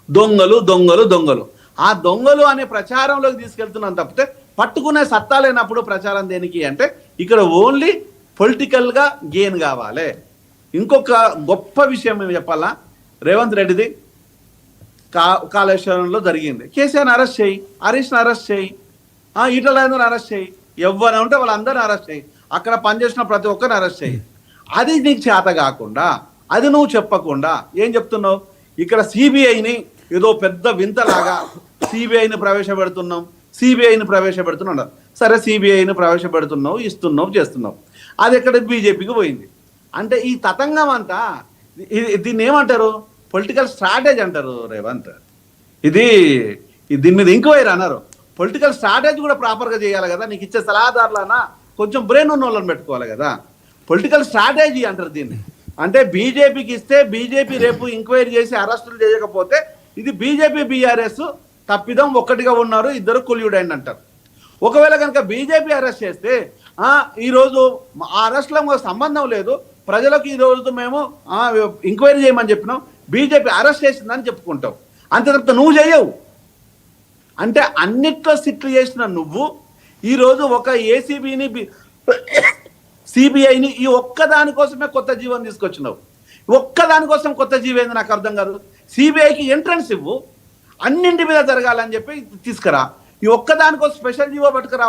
దొంగలు దొంగలు దొంగలు. ఆ దొంగలు అనే ప్రచారంలోకి తీసుకెళ్తున్నాం తప్పితే పట్టుకునే సత్తా లేనప్పుడు ప్రచారం దేనికి అంటే ఇక్కడ ఓన్లీ పొలిటికల్గా గెయిన్ కావాలి. ఇంకొక గొప్ప విషయం మేము చెప్పాలా, రేవంత్ రెడ్డిది కాళేశ్వరంలో జరిగింది. కేసీఆర్ని అరెస్ట్ చేయి, హరీష్ని అరెస్ట్ చేయి, ఈటల రాజేందర్ని అరెస్ట్ చేయి, ఎవరైనా ఉంటే వాళ్ళందరిని అరెస్ట్ చేయి, అక్కడ పనిచేసిన ప్రతి ఒక్కరిని అరెస్ట్ చేయి. అది నీకు చేత కాకుండా, అది నువ్వు చెప్పకుండా ఏం చెప్తున్నావు, ఇక్కడ సిబిఐని ఏదో పెద్ద వింతలాగా సిబిఐని ప్రవేశపెడుతున్నాం. సరే, సిబిఐని ప్రవేశపెడుతున్నావు, ఇస్తున్నావు, చేస్తున్నావు. అది ఎక్కడ బీజేపీకి పోయింది. అంటే ఈ తతంగం అంతా దీన్ని ఏమంటారు, పొలిటికల్ స్ట్రాటజీ అంటారు రేవంత్. దీని మీద ఎంక్వైరీ అన్నారు. పొలిటికల్ స్ట్రాటజీ కూడా ప్రాపర్గా చేయాలి కదా. నీకు ఇచ్చే సలహాదారులనా కొంచెం బ్రెయిన్ ఉన్న వాళ్ళని పెట్టుకోవాలి కదా. పొలిటికల్ స్ట్రాటజీ అంటారు దీన్ని. అంటే బీజేపీకి ఇస్తే బీజేపీ రేపు ఎంక్వైరీ చేసి అరెస్టులు చేయకపోతే ఇది బీజేపీ బీఆర్ఎస్ తప్పిదం, ఒక్కటిగా ఉన్నారు, ఇద్దరు కొల్యూడైండ్ అంటారు. ఒకవేళ కనుక బీజేపీ అరెస్ట్ చేస్తే ఈరోజు ఆ అరెస్టులకు సంబంధం లేదు, ప్రజలకు ఈరోజు మేము ఎంక్వైరీ చేయమని చెప్పినాం, బీజేపీ అరెస్ట్ చేసిందని చెప్పుకుంటావు. అంతే తప్ప నువ్వు చేయవు. అంటే అన్నిట్లో సిట్లు చేసిన నువ్వు ఈరోజు ఒక ఏసీబీని సిబిఐని ఈ ఒక్కదానికోసమే కొత్త జీవనం తీసుకొచ్చినావు. ఒక్కదానికోసం కొత్త జీవం ఏంది నాకు అర్థం కాదు. సిబిఐకి ఎంట్రన్స్ ఇవ్వు, అన్నింటి మీద జరగాలని చెప్పి తీసుకురా. ఈ ఒక్కదానికోసం స్పెషల్ జీవో పట్టుకురా.